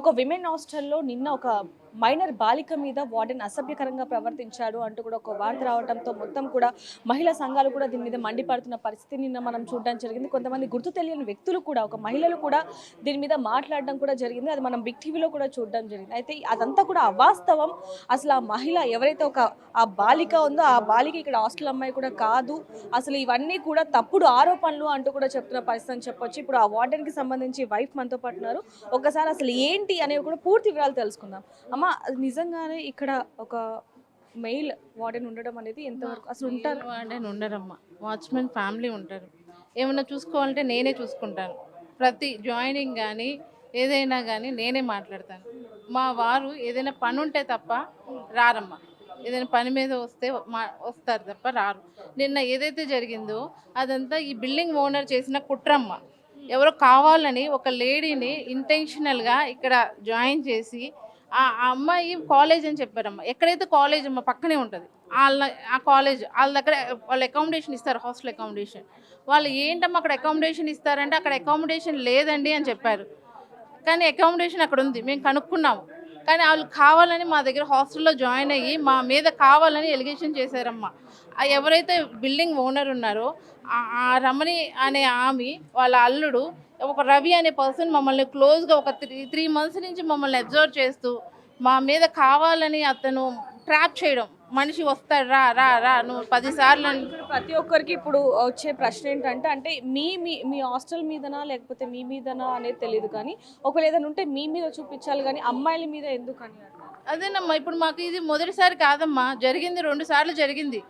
ఒక విమెన్ హాస్టల్లో నిన్న ఒక మైనర్ బాలిక మీద వార్డెన్ అసభ్యకరంగా ప్రవర్తించాడు అంటూ కూడా ఒక వార్త రావడంతో మొత్తం కూడా మహిళా సంఘాలు కూడా దీని మీద మండిపడుతున్న పరిస్థితి నిన్న మనం చూడడం జరిగింది. కొంతమంది గుర్తు తెలియని వ్యక్తులు కూడా ఒక మహిళలు కూడా దీని మీద మాట్లాడడం కూడా జరిగింది. అది మనం బిగ్ టీవీలో కూడా చూడడం జరిగింది. అయితే అదంతా కూడా అవాస్తవం. అసలు ఆ మహిళ ఎవరైతే ఆ బాలిక ఉందో ఆ బాలిక ఇక్కడ హాస్టల్ అమ్మాయి కూడా కాదు. అసలు ఇవన్నీ కూడా తప్పుడు ఆరోపణలు అంటూ కూడా చెప్తున్న పరిస్థితి అని చెప్పొచ్చు. ఇప్పుడు ఆ వార్డెన్కి సంబంధించి వైఫ్ మనతో పాటు ఉన్నారు. ఒకసారి అసలు ఏంటి అనేవి కూడా పూర్తి వివరాలు తెలుసుకుందాం. అమ్మ, అది నిజంగానే ఇక్కడ ఒక మెయిల్ వార్డెన్ ఉండడం అనేది ఎంతవరకు అసలు ఉంటారు? వార్డెన్ ఉండరమ్మా, వాచ్మెన్ ఫ్యామిలీ ఉంటారు. ఏమన్నా చూసుకోవాలంటే నేనే చూసుకుంటాను. ప్రతి జాయినింగ్ కానీ ఏదైనా కానీ నేనే మాట్లాడతాను. మా వారు ఏదైనా పని ఉంటే తప్ప రారమ్మా. ఏదైనా పని మీద వస్తారు తప్ప రారు. నిన్న ఏదైతే జరిగిందో అదంతా ఈ బిల్డింగ్ ఓనర్ చేసిన కుట్రమ్మ. ఎవరో కావాలని ఒక లేడీని ఇంటెన్షనల్గా ఇక్కడ జాయిన్ చేసి ఆ అమ్మాయి కాలేజ్ అని చెప్పారమ్మ. ఎక్కడైతే కాలేజ్ అమ్మ పక్కనే ఉంటుంది ఆ కాలేజ్ వాళ్ళ దగ్గర వాళ్ళు అకామిడేషన్ ఇస్తారు, హాస్టల్ అకామిడేషన్. వాళ్ళు ఏంటమ్మా అక్కడ అకామిడేషన్ ఇస్తారంటే అక్కడ అకామిడేషన్ లేదండి అని చెప్పారు. కానీ అకామిడేషన్ అక్కడ ఉంది, మేము కనుక్కున్నాము. కానీ వాళ్ళు కావాలని మా దగ్గర హాస్టల్లో జాయిన్ అయ్యి మా మీద కావాలని ఎలిగేషన్ చేశారమ్మా. ఎవరైతే బిల్డింగ్ ఓనర్ ఉన్నారో ఆ రమణి అనే ఆమె వాళ్ళ అల్లుడు ఒక రవి అనే పర్సన్ మమ్మల్ని క్లోజ్గా ఒక త్రీ మంత్స్ నుంచి మమ్మల్ని అబ్జర్వ్ చేస్తూ మా మీద కావాలని అతను ట్రాప్ చేయడం. మనిషి వస్తాడు, రా రా రా నువ్వు 10 సార్లు. ప్రతి ఒక్కరికి ఇప్పుడు వచ్చే ప్రశ్న ఏంటంటే, అంటే మీ మీ మీ హాస్టల్ మీదనా లేకపోతే మీ మీదనా అనేది తెలియదు, కానీ ఒకవేళ ఏదైనా ఉంటే మీ మీద చూపించాలి కానీ అమ్మాయిల మీద ఎందుకని? అదేనమ్మా, ఇప్పుడు మాకు ఇది మొదటిసారి కాదమ్మా, జరిగింది 2 సార్లు జరిగింది.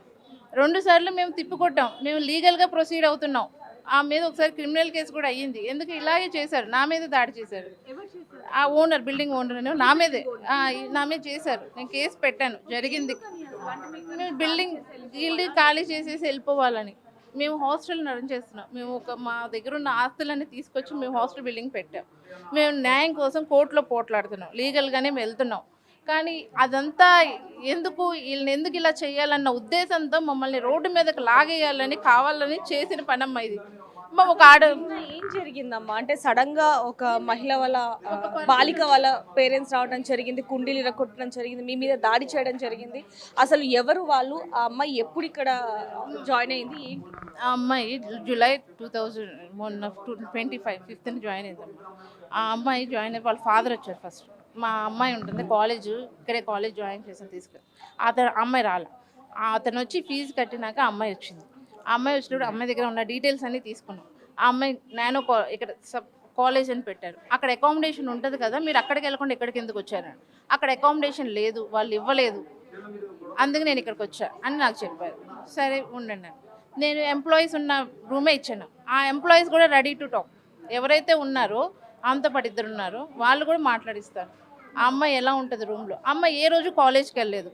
2 సార్లు మేము తిప్పుకొట్టాం. మేము లీగల్గా ప్రొసీడ్ అవుతున్నాం. ఆ మీద ఒకసారి క్రిమినల్ కేసు కూడా అయ్యింది. ఎందుకు ఇలాగే చేశారు, నా మీద దాడి చేశారు. ఆ ఓనర్, బిల్డింగ్ ఓనర్ నా మీద చేశారు. నేను కేసు పెట్టాను, జరిగింది. మేము బిల్డింగ్ ఖాళీ చేసేసి వెళ్ళిపోవాలని మేము హాస్టల్ రన్ చేస్తున్నాం. మేము మా దగ్గర ఉన్న ఆస్తులన్నీ తీసుకొచ్చి మేము హాస్టల్ బిల్డింగ్ పెట్టాం. మేము న్యాయం కోసం కోర్టులో పోట్లాడుతున్నాం, లీగల్గానే వెళ్తున్నాం. కానీ అదంతా వీళ్ళని ఎందుకు ఇలా చేయాలన్న ఉద్దేశంతో మమ్మల్ని రోడ్డు మీదకి లాగేయాలని కావాలని చేసిన పనమ్మ ఇది. ఒక ఏం జరిగిందమ్మా అంటే సడన్ గా ఒక మహిళ వాళ్ళ బాలిక వాళ్ళ పేరెంట్స్ రావడం జరిగింది, కుండీలు ఇరగొట్టడం జరిగింది, మీ మీద దాడి చేయడం జరిగింది. అసలు ఎవరు వాళ్ళు? ఆ అమ్మాయి ఎప్పుడు ఇక్కడ జాయిన్ అయింది? ఆ అమ్మాయి జూలై 2025 5th జాయిన్ అయిందమ్మా. ఆ అమ్మాయి జాయిన్ అయ్యి వాళ్ళ ఫాదర్ వచ్చారు ఫస్ట్. మా అమ్మాయి ఉంటుంది కాలేజ్, ఇక్కడే కాలేజ్ జాయిన్ చేసాను తీసుకుని. అమ్మాయి రాలే. అతను వచ్చి ఫీజు కట్టినాక అమ్మాయి వచ్చింది. ఆ అమ్మాయి వచ్చినప్పుడు అమ్మాయి దగ్గర ఉన్న డీటెయిల్స్ అన్నీ తీసుకున్నాం. ఆ అమ్మాయి ఇక్కడ కాలేజ్ అని పెట్టారు. అక్కడ అకామిడేషన్ ఉంటుంది కదా, మీరు అక్కడికి వెళ్ళకుండా ఇక్కడికి ఎందుకు వచ్చారని. అక్కడ అకామిడేషన్ లేదు, వాళ్ళు ఇవ్వలేదు, అందుకే నేను ఇక్కడికి వచ్చా అని నాకు చెప్పారు. సరే ఉండండి, నేను ఎంప్లాయీస్ ఉన్న రూమే ఇచ్చాను. ఆ ఎంప్లాయీస్ కూడా రెడీ టు టాక్. ఎవరైతే ఉన్నారో ఆమెతో పాటు 2 ఉన్నారో వాళ్ళు కూడా మాట్లాడిస్తారు. ఆ అమ్మాయి ఎలా ఉంటుంది రూమ్లో. అమ్మాయి ఏ రోజు కాలేజ్కి వెళ్ళలేదు.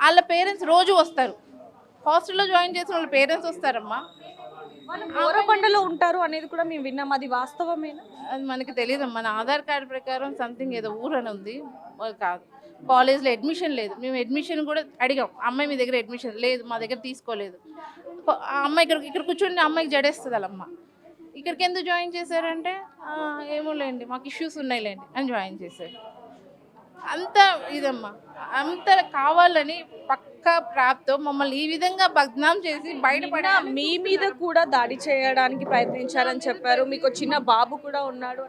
వాళ్ళ పేరెంట్స్ రోజు వస్తారు, హాస్టల్లో జాయిన్ చేసిన వాళ్ళ పేరెంట్స్ వస్తారమ్మా. బోరబండలో ఉంటారు అనేది కూడా మేము విన్నాం, అది వాస్తవమేనా? అది మనకి తెలియదు. మన ఆధార్ కార్డు ప్రకారం సంథింగ్ ఏదో ఊరు అని ఉంది, కాదు. కాలేజ్లో అడ్మిషన్ లేదు. మేము అడ్మిషన్ కూడా అడిగాం, అమ్మాయి మీ దగ్గర అడ్మిషన్ లేదు, మా దగ్గర తీసుకోలేదు. ఆ అమ్మాయి ఇక్కడ కూర్చొని అమ్మాయికి జడేస్తుంది వాళ్ళమ్మ. ఇక్కడికి ఎందుకు జాయిన్ చేశారంటే ఏమో లేండి, మాకు ఇష్యూస్ ఉన్నాయిలేండి అని జాయిన్ చేశారు. అంత ఇదమ్మా, అంత కావాలని పక్కా ప్రాప్తో మమ్మల్ని ఈ విధంగా బద్నాం చేసి బయటపడ. మీ మీద కూడా దాడి చేయడానికి ప్రయత్నించారని చెప్పారు. మీకు చిన్న బాబు కూడా ఉన్నాడు.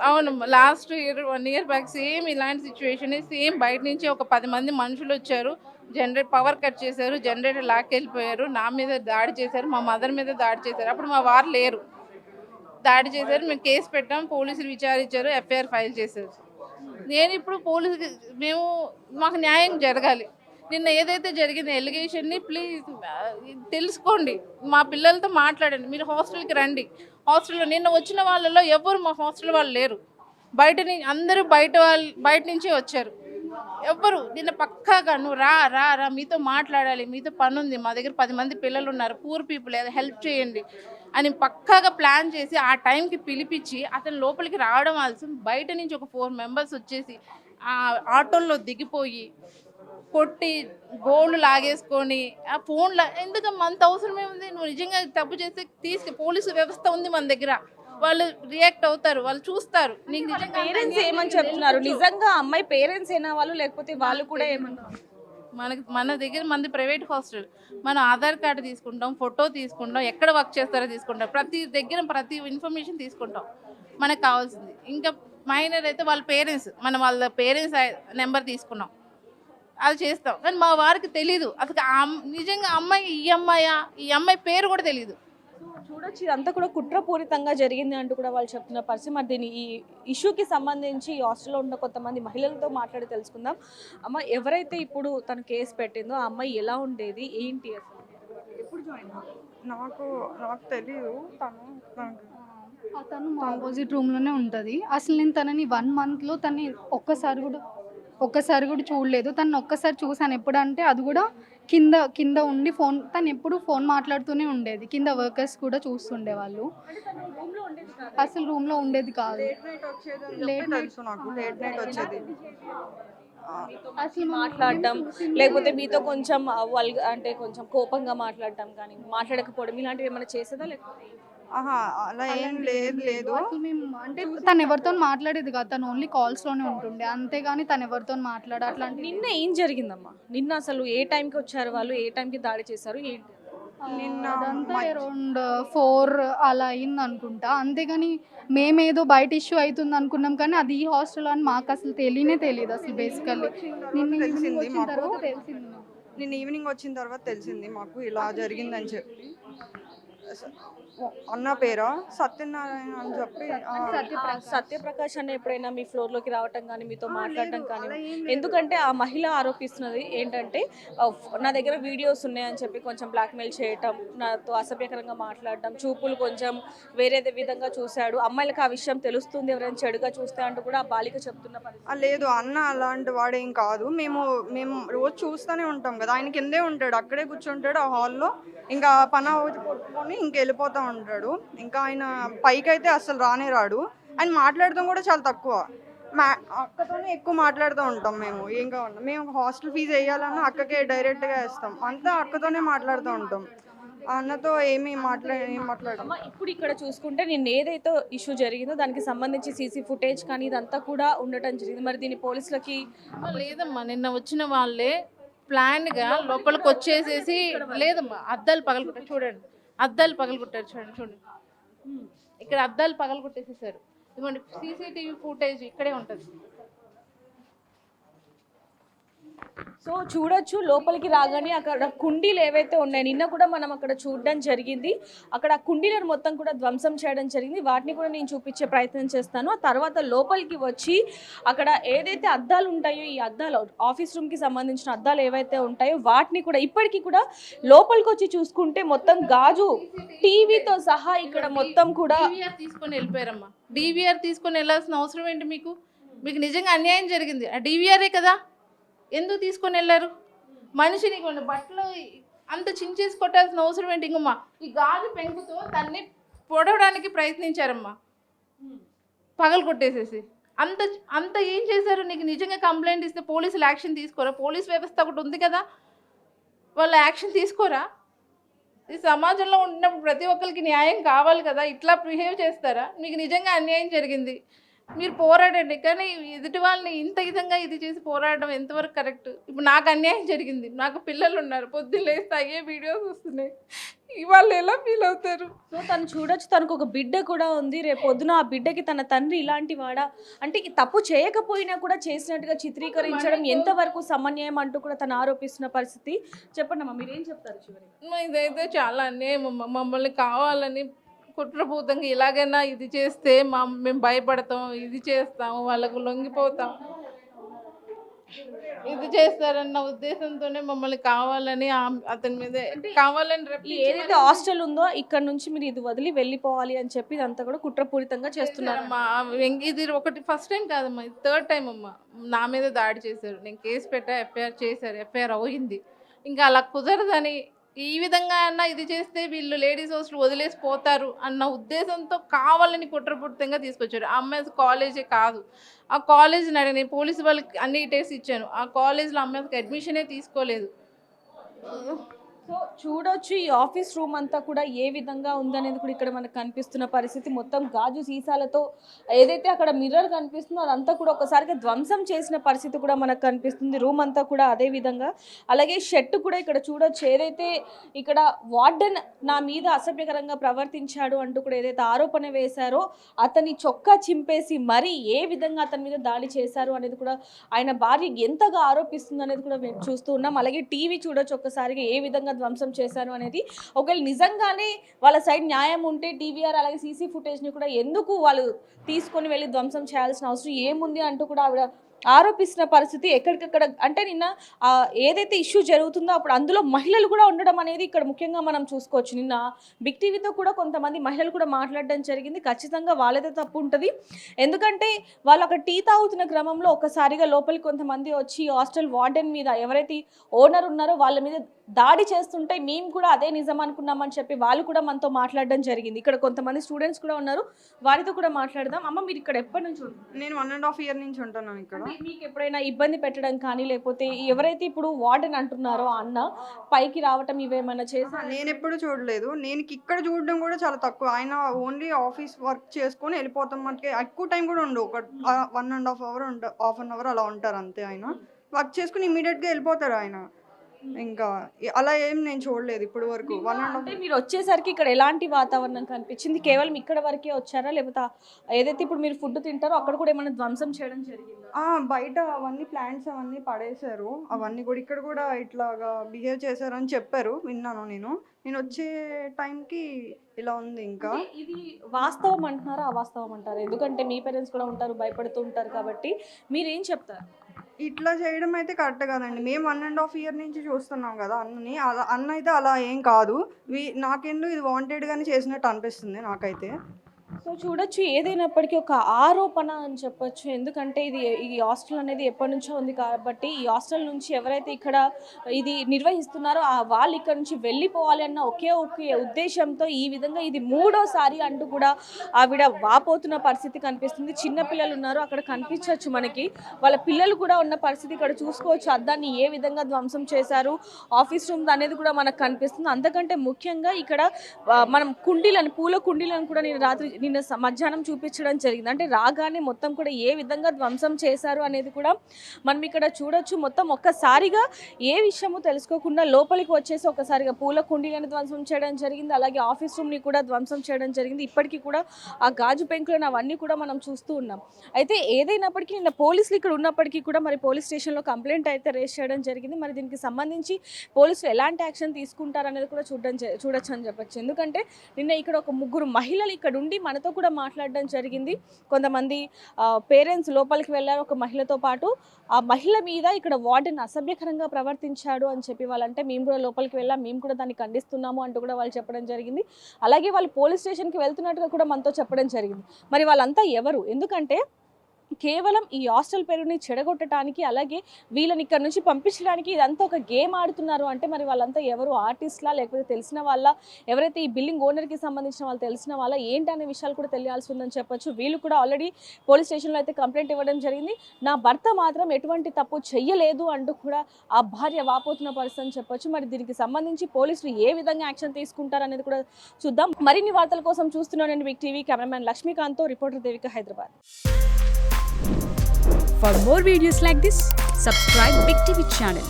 అవును last year 1 year back same ఇలాంటి సిచ్యువేషన్. సేమ్ బయట నుంచి ఒక 10 మంది మనుషులు వచ్చారు, పవర్ కట్ చేశారు, జనరేటర్ లాక్కెళ్ళిపోయారు, నా మీద దాడి చేశారు, మా మదర్ మీద దాడి చేశారు. అప్పుడు మా వారు లేరు, దాడి చేశారు. మేము కేసు పెట్టాం, పోలీసులు విచారించారు, ఎఫ్ఐఆర్ ఫైల్ చేశారు. నేను ఇప్పుడు మాకు న్యాయం జరగాలి. నిన్న ఏదైతే జరిగింది ఎలిగేషన్ని ప్లీజ్ తెలుసుకోండి, మా పిల్లలతో మాట్లాడండి, మీరు హాస్టల్కి రండి. హాస్టల్లో నిన్న వచ్చిన వాళ్ళలో ఎవరు మా హాస్టల్ వాళ్ళు లేరు. అందరూ బయట నుంచి వచ్చారు. ఎవ్వరు నిన్న పక్కాగా నువ్వు రా రా రా మీతో మాట్లాడాలి, మీతో పని ఉంది, మా దగ్గర 10 మంది పిల్లలు ఉన్నారు, పూర్ పీపుల్, ఏదో హెల్ప్ చేయండి అని పక్కాగా ప్లాన్ చేసి ఆ టైంకి పిలిపించి అతను లోపలికి రావడం ఆలస్యం. బయట నుంచి ఒక 4 members వచ్చేసి ఆ ఆటోల్లో దిగిపోయి కొట్టి గోల్డ్ లాగేసుకొని ఆ ఫోన్లో ఎందుకమ్మా అంత అవసరం ఏముంది? నువ్వు నిజంగా తప్పు చేస్తే పోలీసు వ్యవస్థ ఉంది మన దగ్గర, వాళ్ళు రియాక్ట్ అవుతారు, వాళ్ళు చూస్తారు. నీకు నిజంగా పేరెంట్స్ ఏమని చెప్తున్నారు? నిజంగా అమ్మాయి పేరెంట్స్ ఏనా వాళ్ళు, లేకపోతే వాళ్ళు కూడా ఏమన్నారు? మన దగ్గర మంది ప్రైవేట్ హాస్టల్, మనం ఆధార్ కార్డు తీసుకుంటాం, ఫోటో తీసుకుంటాం, ఎక్కడ వర్క్ చేస్తారో తీసుకుంటాం, ప్రతి దగ్గర ప్రతి ఇన్ఫర్మేషన్ తీసుకుంటాం మనకు కావాల్సింది. ఇంకా మైనర్ అయితే వాళ్ళ పేరెంట్స్, మనం వాళ్ళ పేరెంట్స్ నెంబర్ తీసుకున్నాం, అది చేస్తాం. కానీ మా వారికి తెలీదు అసలు నిజంగా అమ్మాయి ఈ అమ్మాయి పేరు కూడా తెలీదు. చూడొచ్చు ఇదంతా కూడా కుట్రపూరితంగా జరిగింది అంటూ కూడా వాళ్ళు చెప్తున్న పరిస్థితి. మరి దీని ఈ ఇష్యూకి సంబంధించి ఈ హాస్టల్లో ఉన్న కొంతమంది మహిళలతో మాట్లాడి తెలుసుకుందాం. అమ్మ, ఎవరైతే ఇప్పుడు తను కేసు పెట్టిందో ఆ అమ్మాయి ఎలా ఉండేది, ఏంటి అసలు, ఎప్పుడు జాయిన్? నాకు నాకు తెలీదు తను మా ఆపోజిట్ రూమ్లోనే ఉంటుంది. అసలు నేను తనని 1 monthలో తనని ఒక్కసారి కూడా చూడలేదు. తను ఒక్కసారి చూసాను, ఎప్పుడంటే అది కూడా కింద ఉండి తను ఎప్పుడు ఫోన్ మాట్లాడుతూనే ఉండేది. కింద వర్కర్స్ కూడా చూస్తుండే వాళ్ళు. అసలు రూమ్లో ఉండేది కాదు. లేట్ నైట్ వచ్చేది. అసలు మాట్లాడడం, లేకపోతే మీతో కొంచెం అంటే కొంచెం కోపంగా మాట్లాడటం కానీ, మాట్లాడకపోవడం ఇలాంటివి ఏమైనా చేసేదా? లేకపోతే అలా ఏం లేదు. అసలు మేము అంటే తను ఎవరితో మాట్లాడేది కాదు, తను ఓన్లీ కాల్స్లోనే ఉంటుండే, అంతేగాని తను ఎవరితో అట్లాంటి. నిన్న ఏం జరిగిందమ్మా? నిన్న అసలు ఏ టైంకి వచ్చారు వాళ్ళు, ఏ టైంకి దాడి చేశారు, ఏంటి? అదంతా అరౌండ్ 4 అలా అయింది అనుకుంటా. అంతేగాని మేమేదో బయట ఇష్యూ అవుతుంది అనుకున్నాం, కానీ అది ఈ హాస్టల్ అని మాకు అసలు తెలియదు అసలు. బేసికల్లీ నిన్న ఈవినింగ్ వచ్చిన తర్వాత తెలిసింది మాకు ఇలా జరిగిందని చెప్పి. అన్న పేరా సత్యనారాయణ అని చెప్పి. సత్యప్రకాష్ అన్న ఎప్పుడైనా మీ ఫ్లోర్ లోకి రావటం కానీ, మీతో మాట్లాడటం కానీ? ఎందుకంటే ఆ మహిళ ఆరోపిస్తున్నది ఏంటంటే నా దగ్గర వీడియోస్ ఉన్నాయని చెప్పి కొంచెం బ్లాక్మెయిల్ చేయటం, నాతో అసభ్యకరంగా మాట్లాడటం, చూపులు కొంచెం వేరే విధంగా చూశాడు, అమ్మాయిలకు ఆ విషయం తెలుస్తుంది ఎవరైనా చెడుగా చూస్తే అంటూ కూడా ఆ బాలిక చెప్తున్న పరిస్థితి. లేదు, అన్న అలాంటి వాడేం కాదు. మేము రోజు చూస్తూనే ఉంటాం కదా, ఆయన కిందే ఉంటాడు, అక్కడే కూర్చుంటాడు ఆ హాల్లో. ఇంకా పని కొట్టుకొని ఇంకెళ్ళిపోతూ ఉంటాడు. ఇంకా ఆయన పైకి అయితే అసలు రాడు. ఆయన మాట్లాడటం కూడా చాలా తక్కువ. అక్కతోనే ఎక్కువ మాట్లాడుతూ ఉంటాం. ఏం కావాలన్నా మేము హాస్టల్ ఫీజు వేయాలన్నా అక్కకే డైరెక్ట్గా వేస్తాం. అంతా అక్కతోనే మాట్లాడుతూ ఉంటాం. అన్నతో ఏం మాట్లాడము. ఇప్పుడు ఇక్కడ చూసుకుంటే నిన్న ఏదైతే ఇష్యూ జరిగిందో దానికి సంబంధించి సీసీ ఫుటేజ్ కానీ ఇదంతా కూడా ఉండటం జరిగింది. మరి దీని పోలీసులకి లేదమ్మా, నిన్న వచ్చిన వాళ్ళే ప్లాన్గా లోపలికి వచ్చేసేసి, లేదమ్మా అద్దాలు పగలగొట్టారు చూడండి, అద్దాలు పగలగొట్టారు చూడండి, ఇక్కడ అద్దాలు పగలగొట్టేసేసారు. ఇదిగోండి సీసీటీవీ ఫుటేజ్ ఇక్కడే ఉంటుంది. సో చూడొచ్చు, లోపలికి రాగానే అక్కడ కుండీలు ఏవైతే ఉన్నాయో నిన్న కూడా మనం అక్కడ చూడడం జరిగింది. అక్కడ కుండీలను మొత్తం కూడా ధ్వంసం చేయడం జరిగింది. వాటిని కూడా నేను చూపించే ప్రయత్నం చేస్తాను. ఆ తర్వాత లోపలికి వచ్చి అక్కడ ఏదైతే అద్దాలు ఉంటాయో, ఈ అద్దాలు ఆఫీస్ రూమ్కి సంబంధించిన అద్దాలు ఏవైతే ఉంటాయో వాటిని కూడా ఇప్పటికీ కూడా లోపలికి వచ్చి చూసుకుంటే మొత్తం గాజు టీవీతో సహా ఇక్కడ మొత్తం కూడా తీసుకొని వెళ్ళిపోయారమ్మా. డీవీఆర్ తీసుకొని వెళ్ళాల్సిన అవసరం ఏంటి మీకు? మీకు నిజంగా అన్యాయం జరిగింది, ఆ డీవీఆరే కదా, ఎందుకు తీసుకొని వెళ్ళారు? మనిషిని కొన్ని బట్టలు అంత చించేసి కొట్టాల్సిన అవసరం ఏంటి? ఇంకమ్మా ఈ గాజు పెంకుతో తన్ని పొడవడానికి ప్రయత్నించారమ్మా, పగలు కొట్టేసేసి. అంత ఏం చేశారు? నీకు నిజంగా కంప్లైంట్ ఇస్తే పోలీసులు యాక్షన్ తీసుకోరా? పోలీస్ వ్యవస్థ ఒకటి ఉంది కదా, వాళ్ళు యాక్షన్ తీసుకోరా? ఈ సమాజంలో ఉన్నప్పుడు ప్రతి ఒక్కరికి న్యాయం కావాలి కదా, ఇట్లా బిహేవ్ చేస్తారా? మీకు నిజంగా అన్యాయం జరిగింది, మీరు పోరాడండి. కానీ ఎదుటి వాళ్ళని ఇంత విధంగా ఇది చేసి పోరాడడం ఎంతవరకు కరెక్ట్? ఇప్పుడు నాకు అన్యాయం జరిగింది, నాకు పిల్లలు ఉన్నారు, పొద్దున్న లేస్తే అయ్యే వీడియోస్ వస్తున్నాయి, వాళ్ళు ఎలా ఫీల్ అవుతారు? సో తను చూడొచ్చు, తనకు ఒక బిడ్డ కూడా ఉంది. రేపు పొద్దున ఆ బిడ్డకి తన తండ్రి ఇలాంటి వాడా అంటే ఈ తప్పు చేయకపోయినా కూడా చేసినట్టుగా చిత్రీకరించడం ఎంతవరకు సమన్వయం అంటూ కూడా తను ఆరోపిస్తున్న పరిస్థితి. చెప్పండి అమ్మా, మీరేం చెప్తారు చివరి? ఇదైతే చాలా అన్యాయం అమ్మ. మమ్మల్ని కావాలని కుట్రపూతంగా ఇలాగైనా ఇది చేస్తే మేము భయపడతాం, ఇది చేస్తాము, వాళ్ళకు లొంగిపోతాం, ఇది చేస్తారన్న ఉద్దేశంతోనే మమ్మల్ని కావాలని అతని మీద కావాలని ఏదైతే హాస్టల్ ఉందో ఇక్కడ నుంచి మీరు ఇది వదిలి వెళ్ళిపోవాలి అని చెప్పి ఇదంతా కూడా కుట్రపూరితంగా చేస్తున్నారమ్మా. ఇది ఒకటి ఫస్ట్ టైం కాదమ్మా, ఇది 3rd టైం అమ్మా. నా మీద దాడి చేశారు, నేను కేసు పెట్టా, ఎఫ్ఐఆర్ చేశారు, ఎఫ్ఐఆర్ అయింది. ఇంకా అలా కుదరదని ఈ విధంగా అన్న ఇది చేస్తే వీళ్ళు లేడీస్ హాస్టల్ వదిలేసి పోతారు అన్న ఉద్దేశంతో కావాలని కుట్రపూరితంగా తీసుకొచ్చారు. ఆ అమ్మాయి కాలేజే కాదు, ఆ కాలేజ్ని అడిగి నేను పోలీసు వాళ్ళకి అన్ని డీటెయిల్స్ ఇచ్చాను, ఆ కాలేజ్లో అమ్మాయికి అడ్మిషనే తీసుకోలేదు. సో చూడొచ్చు ఈ ఆఫీస్ రూమ్ అంతా కూడా ఏ విధంగా ఉందనేది కూడా ఇక్కడ మనకు కనిపిస్తున్న పరిస్థితి. మొత్తం గాజు సీసాలతో ఏదైతే అక్కడ మిర్రర్ కనిపిస్తుందో అదంతా కూడా ఒకసారిగా ధ్వంసం చేసిన పరిస్థితి కూడా మనకు కనిపిస్తుంది. రూమ్ అంతా కూడా అదే విధంగా. అలాగే షెడ్ కూడా ఇక్కడ చూడొచ్చు, ఏదైతే ఇక్కడ వార్డెన్ నా మీద అసభ్యకరంగా ప్రవర్తించాడు అంటూ కూడా ఏదైతే ఆరోపణ వేశారో అతని చొక్కా చింపేసి మరీ ఏ విధంగా అతని మీద దాడి చేశారు అనేది కూడా ఆయన భార్య ఎంతగా ఆరోపిస్తుంది అనేది కూడా మేము చూస్తూ ఉన్నాం. అలాగే టీవీ చూడొచ్చు ఒక్కసారిగా ఏ విధంగా ధ్వంసం చేశారు అనేది. ఒకవేళ నిజంగానే వాళ్ళ సైడ్ న్యాయం ఉంటే టీవీఆర్ అలాగే సీసీ ఫుటేజ్ని కూడా ఎందుకు వాళ్ళు తీసుకొని వెళ్ళి ధ్వంసం చేయాల్సిన అవసరం ఏముంది అంటూ కూడా ఆవిడ ఆరోపిస్తున్న పరిస్థితి. ఎక్కడికక్కడ అంటే నిన్న ఏదైతే ఇష్యూ జరుగుతుందో అప్పుడు అందులో మహిళలు కూడా ఉండడం అనేది ఇక్కడ ముఖ్యంగా మనం చూసుకోవచ్చు. నిన్న బిగ్ టీవీతో కూడా కొంతమంది మహిళలు కూడా మాట్లాడడం జరిగింది. ఖచ్చితంగా వాళ్ళదే తప్పు ఉంటుంది. ఎందుకంటే వాళ్ళు అక్కడ టీ తాగుతున్న క్రమంలో ఒకసారిగా లోపలికి కొంతమంది వచ్చి హాస్టల్ వార్డెన్ మీద ఎవరైతే ఓనర్ ఉన్నారో వాళ్ళ మీద దాడి చేస్తుంటే మేము కూడా అదే నిజం అనుకున్నామని చెప్పి వాళ్ళు కూడా మనతో మాట్లాడడం జరిగింది. ఇక్కడ కొంతమంది స్టూడెంట్స్ కూడా ఉన్నారు, వారితో కూడా మాట్లాడదాం. అమ్మ, మీరు ఇక్కడ ఎప్పటి నుంచి ఉంటారు? నేను 1.5 years నుంచి ఉంటున్నాను ఇక్కడ. మీకు ఎప్పుడైనా ఇబ్బంది పెట్టడం కానీ లేకపోతే ఎవరైతే ఇప్పుడు వార్డెన్ అంటున్నారో అన్న పైకి రావటం ఇవేమైనా చేసా? నేను ఎప్పుడు చూడలేదు. నేను ఇక్కడ చూడడం కూడా చాలా తక్కువ. ఆయన ఓన్లీ ఆఫీస్ వర్క్ చేసుకొని వెళ్ళిపోతాం. మనకి ఎక్కువ టైం కూడా ఉండవు. ఒక 1.5 hour హాఫ్ అన్ అవర్ అలా ఉంటారు అంతే. ఆయన వర్క్ చేసుకుని ఇమీడియట్గా వెళ్ళిపోతారు ఆయన. ఇంకా అలా ఏం నేను చూడలేదు ఇప్పుడు వరకు. అంటే మీరు వచ్చేసరికి ఇక్కడ ఎలాంటి వాతావరణం కనిపించింది? కేవలం ఇక్కడ వరకే వచ్చారా లేకపోతే ఏదైతే ఇప్పుడు మీరు ఫుడ్ తింటారో అక్కడ కూడా ఏమైనా ధ్వంసం చేయడం జరిగిందా? బయట అవన్నీ ప్లాంట్స్ అవన్నీ పడేశారు. అవన్నీ కూడా ఇక్కడ కూడా ఇట్లాగా బిహేవ్ చేశారని చెప్పారు, విన్నాను నేను వచ్చే టైంకి ఇలా ఉంది. ఇంకా ఇది వాస్తవం అంటున్నారా అవాస్తవం అంటారు? ఎందుకంటే మీ పేరెంట్స్ కూడా ఉంటారు, భయపడుతూ ఉంటారు కాబట్టి మీరేం చెప్తారు? ఇట్లా చేయడం అయితే కరెక్ట్ కాదండి. మేము 1.5 years నుంచి చూస్తున్నాం కదా అన్నని. అన్న అయితే అలా ఏం కాదు. నాకెందుకు ఇది వాంటెడ్గానే చేసినట్టు అనిపిస్తుంది నాకైతే. సో చూడొచ్చు, ఏదైనప్పటికీ ఒక ఆరోపణ అని చెప్పొచ్చు. ఎందుకంటే ఈ హాస్టల్ అనేది ఎప్పటి నుంచో ఉంది కాబట్టి ఈ హాస్టల్ నుంచి ఎవరైతే ఇక్కడ ఇది నిర్వహిస్తున్నారో వాళ్ళు ఇక్కడ నుంచి వెళ్ళిపోవాలి అన్న ఒకే ఉద్దేశంతో ఈ విధంగా ఇది 3వసారి అంటూ కూడా ఆవిడ వాపోతున్న పరిస్థితి కనిపిస్తుంది. చిన్న పిల్లలు ఉన్నారు, అక్కడ కనిపించవచ్చు మనకి. వాళ్ళ పిల్లలు కూడా ఉన్న పరిస్థితి ఇక్కడ చూసుకోవచ్చు. అద్దాన్ని ఏ విధంగా ధ్వంసం చేశారు, ఆఫీస్ రూమ్ అనేది కూడా మనకు కనిపిస్తుంది. అంతకంటే ముఖ్యంగా ఇక్కడ మనం కుండీలను, పూల కుండీలను కూడా నిన్న మధ్యాహ్నం చూపించడం జరిగింది. అంటే రాగానే మొత్తం కూడా ఏ విధంగా ధ్వంసం చేశారు అనేది కూడా మనం ఇక్కడ చూడొచ్చు. మొత్తం ఒక్కసారిగా ఏ విషయమో తెలుసుకోకుండా లోపలికి వచ్చేసి ఒకసారిగా పూల కుండీలను ధ్వంసం చేయడం జరిగింది. అలాగే ఆఫీస్ రూమ్ని కూడా ధ్వంసం చేయడం జరిగింది. ఇప్పటికీ కూడా ఆ గాజు పెంకులను అవన్నీ కూడా మనం చూస్తూ ఉన్నాం. అయితే ఏదైనప్పటికీ నిన్న పోలీసులు ఇక్కడ ఉన్నప్పటికీ కూడా మరి పోలీస్ స్టేషన్లో కంప్లైంట్ అయితే రేస్ చేయడం జరిగింది. మరి దీనికి సంబంధించి పోలీసులు ఎలాంటి యాక్షన్ తీసుకుంటారు అనేది కూడా చూడొచ్చు అని చెప్పచ్చు. ఎందుకంటే నిన్న ఇక్కడ ఒక 3 మహిళలు ఇక్కడ ఉండి మనతో కూడా మాట్లాడడం జరిగింది. కొంతమంది పేరెంట్స్ లోపలికి వెళ్ళారు ఒక మహిళతో పాటు. ఆ మహిళ మీద ఇక్కడ వార్డెన్ అసభ్యకరంగా ప్రవర్తించాడు అని చెప్పి వాళ్ళంటే మేము కూడా లోపలికి వెళ్ళాం, మేము కూడా దాన్ని ఖండిస్తున్నాము అంటూ కూడా వాళ్ళు చెప్పడం జరిగింది. అలాగే వాళ్ళు పోలీస్ స్టేషన్కి వెళ్తున్నట్టుగా కూడా మనతో చెప్పడం జరిగింది. మరి వాళ్ళంతా ఎవరు? ఎందుకంటే కేవలం ఈ హాస్టల్ పేరుని చెడగొట్టడానికి అలాగే వీళ్ళని ఇక్కడ నుంచి పంపించడానికి ఇదంతా ఒక గేమ్ ఆడుతున్నారు అంటే మరి వాళ్ళంతా ఎవరు? ఆర్టిస్ట్లా లేకపోతే తెలిసిన వాళ్ళ? ఎవరైతే ఈ బిల్డింగ్ ఓనర్కి సంబంధించిన వాళ్ళు తెలిసిన వాళ్ళ ఏంటి అనే విషయాలు కూడా తెలియాల్సి ఉందని చెప్పొచ్చు. వీళ్ళు కూడా ఆల్రెడీ పోలీస్ స్టేషన్లో అయితే కంప్లైంట్ ఇవ్వడం జరిగింది. నా భర్త మాత్రం ఎటువంటి తప్పు చెయ్యలేదు అంటూ కూడా ఆ భార్య వాపోతున్న పరిస్థితి అని చెప్పొచ్చు. మరి దీనికి సంబంధించి పోలీసులు ఏ విధంగా యాక్షన్ తీసుకుంటారు అనేది కూడా చూద్దాం. మరిన్ని వార్తల కోసం చూస్తున్నాను నేను బిగ్ టీవీ కెమెరామ్యాన్ లక్ష్మీకాంత్తో, reporter Devika, Hyderabad. For more videos like this, subscribe Big TV channel.